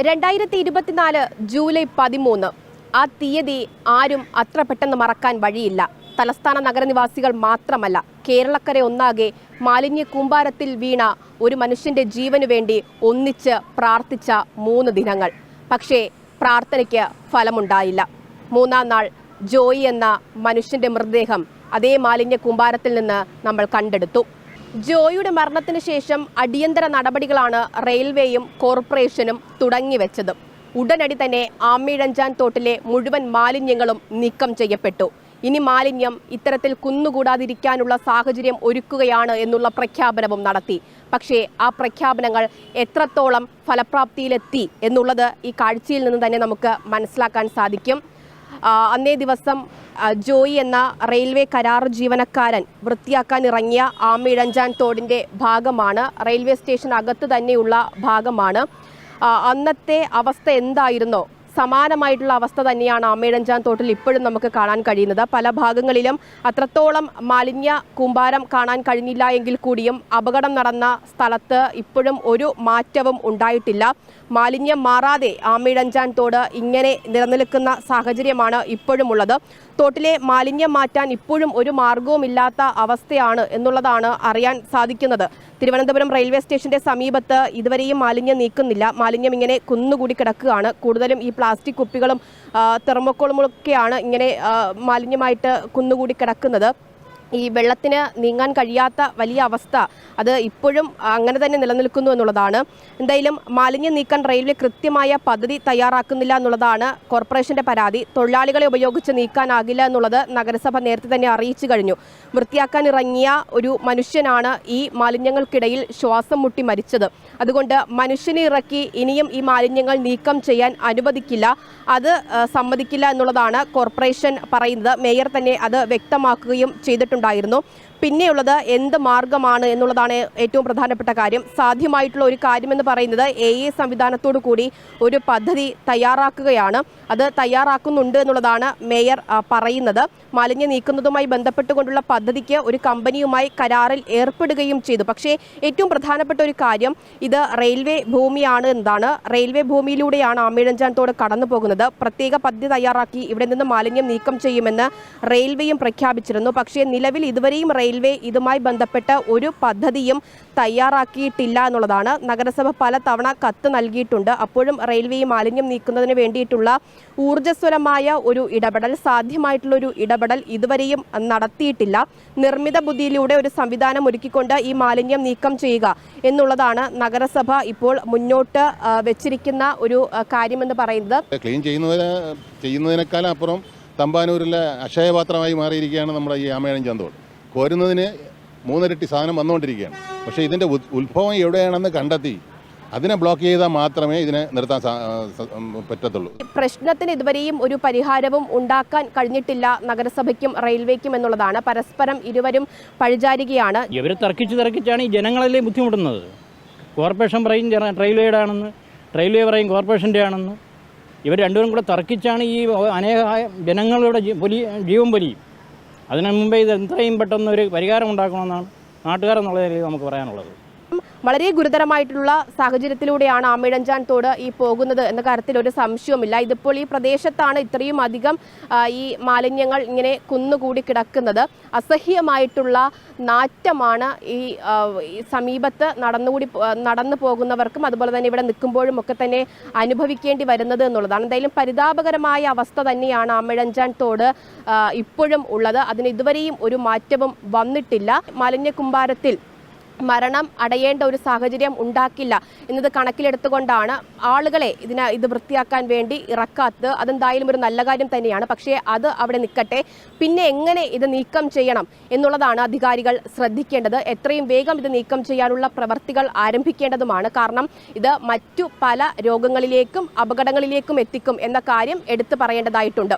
2024 July 13 ആ തീയതി ആരും അത്ര പെട്ടെന്ന് മറക്കാൻ വഴിയില്ല. തലസ്ഥാന നഗരനിവാസികൾ മാത്രമല്ല, കേരളക്കര ഒന്നാകെ മാലിന്യ കൂമ്പാരത്തിൽ വീണ ഒരു മനുഷ്യന്റെ ജീവനു വേണ്ടി ഒന്നിച്ച് പ്രാർത്ഥിച്ച 3 ദിനങ്ങൾ. പക്ഷേ പ്രാർത്ഥനയ്ക്ക് ഫലമുണ്ടായില്ല. 3-ാം നാൾ ജോയി എന്ന മനുഷ്യന്റെ മൃതദേഹം അതേ മാലിന്യ കൂമ്പാരത്തിൽ നിന്ന് നമ്മൾ കണ്ടെടുത്തു. ജോയിയുടെ മരണത്തിന് ശേഷം അടിയന്തര നടപടികളാണ് റെയിൽവേയും കോർപ്പറേഷനും തുടങ്ങിവെച്ചത്. ഉടനടി തന്നെ ആമയിഴഞ്ചാൻ തോട്ടിലെ മുഴുവൻ മാലിന്യങ്ങളും നീക്കം ചെയ്യപ്പെട്ടു. ഇനി മാലിന്യം ഇത്തരത്തിൽ കുന്നുകൂടാതിരിക്കാനുള്ള സാഹചര്യം ഒരുക്കുകയാണ് എന്നുള്ള പ്രഖ്യാപനവും നടത്തി. പക്ഷേ ആ പ്രഖ്യാപനങ്ങൾ എത്രത്തോളം ഫലപ്രാപ്തിയിലെത്തി എന്നുള്ളത് ഈ കാഴ്ചയിൽ നിന്ന് തന്നെ നമുക്ക് മനസ്സിലാക്കാൻ സാധിക്കും. അന്നേ ദിവസം ജോയി എന്ന റെയിൽവേ കരാർ ജീവനക്കാരൻ വൃത്തിയാക്കാൻ ഇറങ്ങിയ ആമയിഴഞ്ചാൻ തോടിൻ്റെ ഭാഗമാണ്, റെയിൽവേ സ്റ്റേഷൻ അകത്ത് തന്നെയുള്ള ഭാഗമാണ്. അന്നത്തെ അവസ്ഥ എന്തായിരുന്നോ സമാനമായിട്ടുള്ള അവസ്ഥ തന്നെയാണ് ആമയിഴഞ്ചാൻ തോട്ടിൽ ഇപ്പോഴും നമുക്ക് കാണാൻ കഴിയുന്നത്. പല ഭാഗങ്ങളിലും അത്രത്തോളം മാലിന്യ കൂമ്പാരം കാണാൻ കഴിഞ്ഞില്ല എങ്കിൽ കൂടിയും അപകടം നടന്ന സ്ഥലത്ത് ഇപ്പോഴും ഒരു മാറ്റവും ഉണ്ടായിട്ടില്ല. മാലിന്യം മാറാതെ ആമയിഴഞ്ചാൻ തോട് ഇങ്ങനെ നിലനിൽക്കുന്ന സാഹചര്യമാണ് ഇപ്പോഴും ഉള്ളത്. തോട്ടിലെ മാലിന്യം മാറ്റാൻ ഇപ്പോഴും ഒരു മാർഗവുമില്ലാത്ത അവസ്ഥയാണ് എന്നുള്ളതാണ് അറിയാൻ സാധിക്കുന്നത്. തിരുവനന്തപുരം റെയിൽവേ സ്റ്റേഷന്റെ സമീപത്ത് ഇതുവരെയും മാലിന്യം നീക്കുന്നില്ല. മാലിന്യം ഇങ്ങനെ കുന്നുകൂടി കിടക്കുകയാണ്. കൂടുതലും ഈ പ്ലാസ്റ്റിക് കുപ്പികളും തെർമോക്കോളുമൊക്കെയാണ് ഇങ്ങനെ മാലിന്യമായിട്ട് കുന്നുകൂടി കിടക്കുന്നത്. ഈ വെള്ളത്തിന് നീങ്ങാൻ കഴിയാത്ത വലിയ അവസ്ഥ അത് ഇപ്പോഴും അങ്ങനെ തന്നെ നിലനിൽക്കുന്നു എന്നുള്ളതാണ്. എന്തായാലും മാലിന്യം നീക്കാൻ റെയിൽവേ കൃത്യമായ പദ്ധതി തയ്യാറാക്കുന്നില്ല എന്നുള്ളതാണ് കോർപ്പറേഷന്റെ പരാതി. തൊഴിലാളികളെ ഉപയോഗിച്ച് നീക്കാനാകില്ല എന്നുള്ളത് നഗരസഭ നേരത്തെ തന്നെ അറിയിച്ചു കഴിഞ്ഞു. വൃത്തിയാക്കാൻ ഇറങ്ങിയ ഒരു മനുഷ്യനാണ് ഈ മാലിന്യങ്ങൾക്കിടയിൽ ശ്വാസം മുട്ടി മരിച്ചത്. അതുകൊണ്ട് മനുഷ്യനെ ഇറക്കി ഇനിയും ഈ മാലിന്യങ്ങൾ നീക്കം ചെയ്യാൻ അനുവദിക്കില്ല, അത് സമ്മതിക്കില്ല എന്നുള്ളതാണ് കോർപ്പറേഷൻ പറയുന്നത്. മേയർ തന്നെ അത് വ്യക്തമാക്കുകയും ചെയ്തിട്ടുണ്ടായിരുന്നു. പിന്നെയുള്ളത് എന്ത് മാർഗമാണ് എന്നുള്ളതാണ് ഏറ്റവും പ്രധാനപ്പെട്ട കാര്യം. സാധ്യമായിട്ടുള്ള ഒരു കാര്യമെന്ന് പറയുന്നത് സംവിധാനത്തോടു കൂടി ഒരു പദ്ധതി തയ്യാറാക്കുകയാണ്. അത് തയ്യാറാക്കുന്നുണ്ട് എന്നുള്ളതാണ് മേയർ പറയുന്നത്. മാലിന്യം നീക്കുന്നതുമായി ബന്ധപ്പെട്ടുകൊണ്ടുള്ള പദ്ധതിക്ക് ഒരു കമ്പനിയുമായി കരാറിൽ ഏർപ്പെടുകയും ചെയ്തു. പക്ഷേ ഏറ്റവും പ്രധാനപ്പെട്ട ഒരു കാര്യം, ഇത് റെയിൽവേ ഭൂമിയാണ് എന്നതാണ്. റെയിൽവേ ഭൂമിയിലൂടെയാണ് ആമയിഴഞ്ചാൻ തോട് കടന്നു പോകുന്നത്. പ്രത്യേക പദ്ധതി തയ്യാറാക്കി ഇവിടെ നിന്ന് മാലിന്യം നീക്കം ചെയ്യുമെന്ന് റെയിൽവേയും പ്രഖ്യാപിച്ചിരുന്നു. പക്ഷേ നിലവിൽ ഇതുവരെയും റെയിൽവേ ഇതുമായി ബന്ധപ്പെട്ട ഒരു പദ്ധതിയും തയ്യാറാക്കിയിട്ടില്ല എന്നുള്ളതാണ്. നഗരസഭ പല തവണ കത്ത് നൽകിയിട്ടുണ്ട്. അപ്പോഴും റെയിൽവേ മാലിന്യം നീക്കുന്നതിന് വേണ്ടിയിട്ടുള്ള ഊർജ്ജസ്വലമായ ഒരു ഇടപെടൽ, സാധ്യമായിട്ടുള്ള ഒരു ഇടപെടൽ ഇതുവരെയും നടത്തിയിട്ടില്ല. നിർമ്മിത ബുദ്ധിയിലൂടെ ഒരു സംവിധാനം ഒരുക്കിക്കൊണ്ട് ഈ മാലിന്യം നീക്കം ചെയ്യുക എന്നുള്ളതാണ് നഗരസഭ ഇപ്പോൾ മുന്നോട്ട് വെച്ചിരിക്കുന്ന ഒരു കാര്യമെന്ന് പറയുന്നത്. ക്ലീൻ ചെയ്യുന്നതിനേക്കാളും അപ്പുറം തമ്പാനൂരിലെ അക്ഷയപാത്രമായി മാറിയിരിക്കുകയാണ് നമ്മുടെ ഈ ആമയിഴഞ്ചാൻ തോട്. കോരുന്നതിന് 3 ഇരട്ടി സാധനം വന്നുകൊണ്ടിരിക്കുകയാണ്. പക്ഷേ ഇതിൻ്റെ ഉത്ഭവം എവിടെയാണെന്ന് കണ്ടെത്തി അതിനെ ബ്ലോക്ക് ചെയ്താൽ മാത്രമേ ഇതിനെ നിർത്താൻ പറ്റത്തുള്ളൂ. പ്രശ്നത്തിന് ഇതുവരെയും ഒരു പരിഹാരവും ഉണ്ടാക്കാൻ കഴിഞ്ഞിട്ടില്ല നഗരസഭയ്ക്കും റെയിൽവേക്കും എന്നുള്ളതാണ്. പരസ്പരം ഇരുവരും പഴിചാരുകയാണ്. ഇവർ തർക്കിച്ചാണ് ഈ ജനങ്ങളല്ലേ ബുദ്ധിമുട്ടുന്നത്. കോർപ്പറേഷൻ പറയും റെയിൽവേയുടെ ആണെന്ന്, റെയിൽവേ പറയും കോർപ്പറേഷൻ്റെ ആണെന്ന്. ഇവർ രണ്ടുപേരും കൂടെ തർക്കിച്ചാണ് ഈ അനേകമായ ജനങ്ങളുടെ ജീവൻ പൊലിയും. അതിനു മുമ്പേ ഇത് എത്രയും പെട്ടെന്ന് ഒരു പരിഹാരം ഉണ്ടാക്കണമെന്നാണ് നാട്ടുകാരെന്നുള്ള രീതിയിൽ നമുക്ക് പറയാനുള്ളത്. വളരെ ഗുരുതരമായിട്ടുള്ള സാഹചര്യത്തിലൂടെയാണ് ആമയിഴഞ്ചാൻ തോട് ഈ പോകുന്നത് എന്ന കാര്യത്തിൽ ഒരു സംശയവുമില്ല. ഇതിപ്പോൾ ഈ പ്രദേശത്താണ് ഇത്രയും അധികം ഈ മാലിന്യങ്ങൾ ഇങ്ങനെ കുന്നുകൂടി കിടക്കുന്നത്. അസഹ്യമായിട്ടുള്ള നാറ്റമാണ് ഈ സമീപത്ത് നടന്നു പോകുന്നവർക്കും അതുപോലെ തന്നെ ഇവിടെ നിൽക്കുമ്പോഴും ഒക്കെ തന്നെ അനുഭവിക്കേണ്ടി വരുന്നത് എന്നുള്ളതാണ്. എന്തായാലും പരിതാപകരമായ അവസ്ഥ തന്നെയാണ് ആമയിഴഞ്ചാൻ തോട് ഇപ്പോഴും ഉള്ളത്. അതിന് ഇതുവരെയും ഒരു മാറ്റവും വന്നിട്ടില്ല. മാലിന്യ കൂമ്പാരത്തിൽ മരണം അടയേണ്ട ഒരു സാഹചര്യം ഉണ്ടാക്കില്ല എന്നത് കണക്കിലെടുത്തുകൊണ്ടാണ് ആളുകളെ ഇത് വൃത്തിയാക്കാൻ വേണ്ടി ഇറക്കാത്തത്. അതെന്തായാലും ഒരു നല്ല കാര്യം തന്നെയാണ്. പക്ഷേ അത് അവിടെ നിൽക്കട്ടെ. പിന്നെ എങ്ങനെ ഇത് നീക്കം ചെയ്യണം എന്നുള്ളതാണ് അധികാരികൾ ശ്രദ്ധിക്കേണ്ടത്. എത്രയും വേഗം ഇത് നീക്കം ചെയ്യാനുള്ള പ്രവർത്തികൾ ആരംഭിക്കേണ്ടതുമാണ്. കാരണം ഇത് മറ്റു പല രോഗങ്ങളിലേക്കും അപകടങ്ങളിലേക്കും എത്തിക്കും എന്ന കാര്യം എടുത്തു പറയേണ്ടതായിട്ടുണ്ട്.